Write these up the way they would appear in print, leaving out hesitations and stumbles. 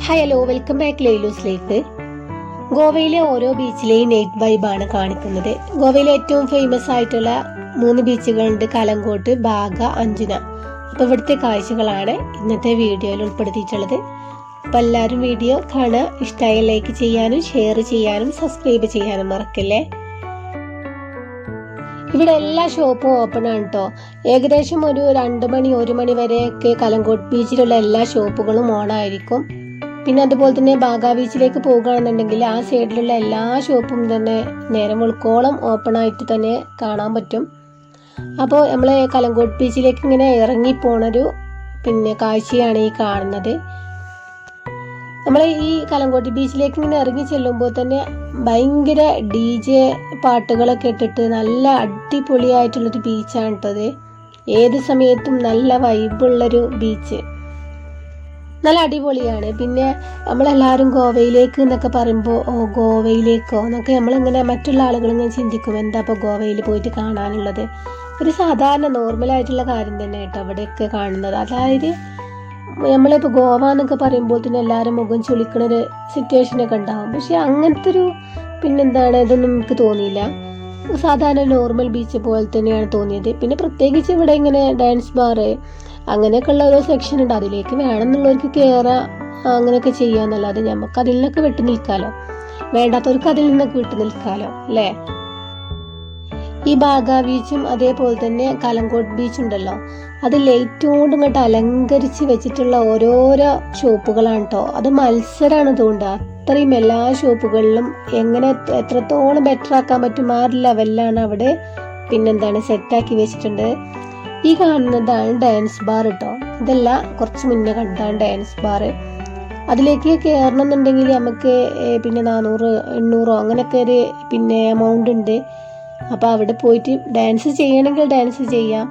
Hi hello, welcome back Lailu's life. ഗോവയിലെ ഓരോ ബീച്ചിലെയും night വൈബാണ് കാണിക്കുന്നത്. ഗോവയിലെ ഏറ്റവും ഫേമസ് ആയിട്ടുള്ള 3 ബീച്ചുകളുണ്ട്: കലങ്കോട്ട്, ബാഗ, അഞ്ജുന. അപ്പോൾ ഇവിടുത്തെ കാഴ്ചകളാണ് ഇന്നത്തെ വീഡിയോയിൽ ഉൾപ്പെടുത്തിയിട്ടുള്ളത്. അപ്പോൾ എല്ലാവരും വീഡിയോ കാണുക, ഇഷ്ടമായ ലൈക്ക് ചെയ്യാനും ഷെയർ ചെയ്യാനും സബ്സ്ക്രൈബ് ചെയ്യാനും മറക്കല്ലേ. ഇവിടെ എല്ലാ ഷോപ്പും ഓപ്പൺ ആണ് കേട്ടോ. ഏകദേശം ഒരു 2 മണി 1 മണി വരെയൊക്കെ കലങ്കോട്ട് ബീച്ചിലുള്ള എല്ലാ ഷോപ്പുകളും ഓണായിരിക്കും. പിന്നെ അതുപോലെ തന്നെ ബാഗ ബീച്ചിലേക്ക് പോകുകയാണെന്നുണ്ടെങ്കിൽ ആ സൈഡിലുള്ള എല്ലാ ഷോപ്പും തന്നെ നേരം വെളുക്കോളം ഓപ്പൺ ആയിട്ട് തന്നെ കാണാൻ പറ്റും. അപ്പോൾ നമ്മൾ കലങ്കോട്ട് ബീച്ചിലേക്ക് ഇങ്ങനെ ഇറങ്ങിപ്പോണൊരു കാഴ്ചയാണ് ഈ കാണുന്നത്. നമ്മൾ ഈ കലങ്കോട്ട് ബീച്ചിലേക്ക് ഇങ്ങനെ ഇറങ്ങി ചെല്ലുമ്പോൾ തന്നെ ഭയങ്കര DJ പാട്ടുകളൊക്കെ ഇട്ടിട്ട് നല്ല അടിപൊളിയായിട്ടുള്ളൊരു ബീച്ചാണ് കേട്ടത്. ഏത് സമയത്തും നല്ല വൈബുള്ളൊരു ബീച്ച്, നല്ല അടിപൊളിയാണ്. പിന്നെ നമ്മളെല്ലാവരും ഗോവയിലേക്ക് എന്നൊക്കെ പറയുമ്പോൾ ഗോവയിലേക്കോ എന്നൊക്കെ നമ്മളിങ്ങനെ മറ്റുള്ള ആളുകൾ ഇങ്ങനെ ചിന്തിക്കും, എന്താ ഇപ്പോൾ ഗോവയിൽ പോയിട്ട് കാണാനുള്ളത്. ഒരു സാധാരണ നോർമലായിട്ടുള്ള കാര്യം തന്നെ കേട്ടോ അവിടെയൊക്കെ കാണുന്നത്. അതായത് നമ്മളിപ്പോൾ ഗോവ എന്നൊക്കെ പറയുമ്പോൾ തന്നെ എല്ലാവരും മുഖം ചുളിക്കണൊരു സിറ്റുവേഷനൊക്കെ ഉണ്ടാകും. പക്ഷെ അങ്ങനത്തെ ഒരു ഇതൊന്നും നമുക്ക് തോന്നിയില്ല. സാധാരണ നോർമൽ ബീച്ച് പോലെ തന്നെയാണ് തോന്നിയത്. പിന്നെ പ്രത്യേകിച്ച് ഇവിടെ ഇങ്ങനെ ഡാൻസ് ബാർ അങ്ങനെയൊക്കെ ഉള്ള ഓരോ സെക്ഷൻ ഉണ്ട്. അതിലേക്ക് വേണമെന്നുള്ളവർക്ക് കയറാം, അങ്ങനെയൊക്കെ ചെയ്യാന്നല്ലാതെ നമുക്ക് അതിൽ നിന്നൊക്കെ വിട്ടു നിൽക്കാമല്ലോ, വേണ്ടാത്തവർക്ക് അതിൽ നിന്നൊക്കെ വിട്ടു നിൽക്കാമല്ലോ അല്ലേ. ഈ ബാഗ ബീച്ചും അതേപോലെ തന്നെ കലങ്കോട്ട് ബീച്ചുണ്ടല്ലോ, അത് ലൈറ്റ് കൊണ്ട് ഇങ്ങോട്ട് അലങ്കരിച്ച് വെച്ചിട്ടുള്ള ഓരോരോ ഷോപ്പുകളാണ് കേട്ടോ. അത് മത്സരമാണ് തോന്നുക. അത്രയും എല്ലാ ഷോപ്പുകളിലും എങ്ങനെ എത്രത്തോളം ബെറ്റർ ആക്കാൻ പറ്റും ആ ലെവലിലാണ് അവിടെ സെറ്റാക്കി വെച്ചിട്ടുണ്ട്. ഈ കാണുന്നതാണ് ഡാൻസ് ബാർ കേട്ടോ. ഇതല്ല, കുറച്ച് മുന്നേ കണ്ടാണ് ഡാൻസ് ബാർ. അതിലേക്ക് കയറണം എന്നുണ്ടെങ്കിൽ നമുക്ക് 400 800 അങ്ങനെയൊക്കെ ഒരു എമൗണ്ട് ഉണ്ട്. അപ്പോൾ അവിടെ പോയിട്ട് ഡാൻസ് ചെയ്യണമെങ്കിൽ ഡാൻസ് ചെയ്യാം,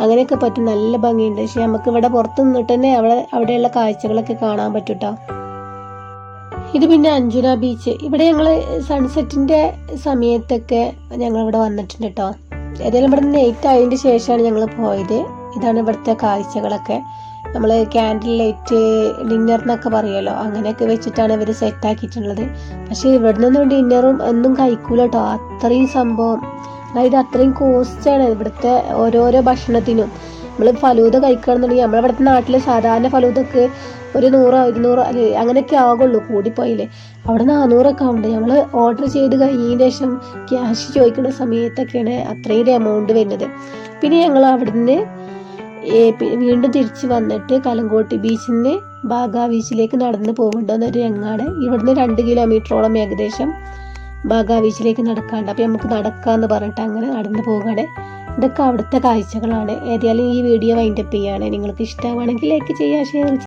അങ്ങനെയൊക്കെ പറ്റും. നല്ല ഭംഗിയുണ്ട്. പക്ഷെ നമുക്ക് ഇവിടെ പുറത്ത് നിന്നിട്ട് തന്നെ അവിടെയുള്ള കാഴ്ചകളൊക്കെ കാണാൻ പറ്റും കേട്ടോ. ഇത് അഞ്ജുന ബീച്ച്. ഇവിടെ ഞങ്ങൾ സൺസെറ്റിന്റെ സമയത്തൊക്കെ ഞങ്ങൾ ഇവിടെ വന്നിട്ടുണ്ട് കേട്ടോ. ഏതായാലും ഇവിടെ നൈറ്റ് ആയതിൻ്റെ ശേഷമാണ് ഞങ്ങൾ പോയത്. ഇതാണ് ഇവിടുത്തെ കാഴ്ചകളൊക്കെ. നമ്മൾ ക്യാൻഡിൽ ലൈറ്റ് ഡിന്നർ എന്നൊക്കെ പറയുമല്ലോ, അങ്ങനെയൊക്കെ വെച്ചിട്ടാണ് ഇവർ സെറ്റാക്കിയിട്ടുള്ളത്. പക്ഷേ ഇവിടെ നിന്നും ഡിന്നറും ഒന്നും കഴിക്കൂല കേട്ടോ. അത്രയും സംഭവം, അതായത് അത്രയും കോസ്റ്റാണ് ഇവിടുത്തെ ഓരോരോ ഭക്ഷണത്തിനും. നമ്മൾ ഫലൂദ കഴിക്കുകയാണെന്നുണ്ടെങ്കിൽ നമ്മളിവിടുത്തെ നാട്ടിൽ സാധാരണ ഫലൂദക്ക് ഒരു 100 200 അങ്ങനെയൊക്കെ ആകുള്ളൂ കൂടിപ്പോയില്ലേ. അവിടെ 400 ഉണ്ട്. നമ്മൾ ഓർഡർ ചെയ്ത് കഴിഞ്ഞതിന് ശേഷം ക്യാഷ് ചോദിക്കുന്ന സമയത്തൊക്കെയാണ് അത്രയും എമൗണ്ട് വരുന്നത്. പിന്നെ ഞങ്ങൾ അവിടുന്ന് വീണ്ടും തിരിച്ച് വന്നിട്ട് കലങ്കോട്ട് ബീച്ചിൽ നിന്ന് ബാഗ ബീച്ചിലേക്ക് നടന്ന് പോകേണ്ടെന്നൊരു രംഗാണ്. ഇവിടുന്ന് 2 കിലോമീറ്ററോളം ഏകദേശം ബാഗ ബീച്ചിലേക്ക് നടക്കാണ്ട്. അപ്പോൾ നമുക്ക് നടക്കാമെന്ന് പറഞ്ഞിട്ട് അങ്ങനെ നടന്ന് പോവുകയാണ്. ഇതൊക്കെ അവിടുത്തെ കാഴ്ചകളാണ്. ഏതായാലും ഈ വീഡിയോ വൈൻഡപ്പ് ചെയ്യുകയാണ്. നിങ്ങൾക്ക് ഇഷ്ടമാണെങ്കിൽ ലൈക്ക് ചെയ്യുക, ഷെയർ ചെയ്യുക.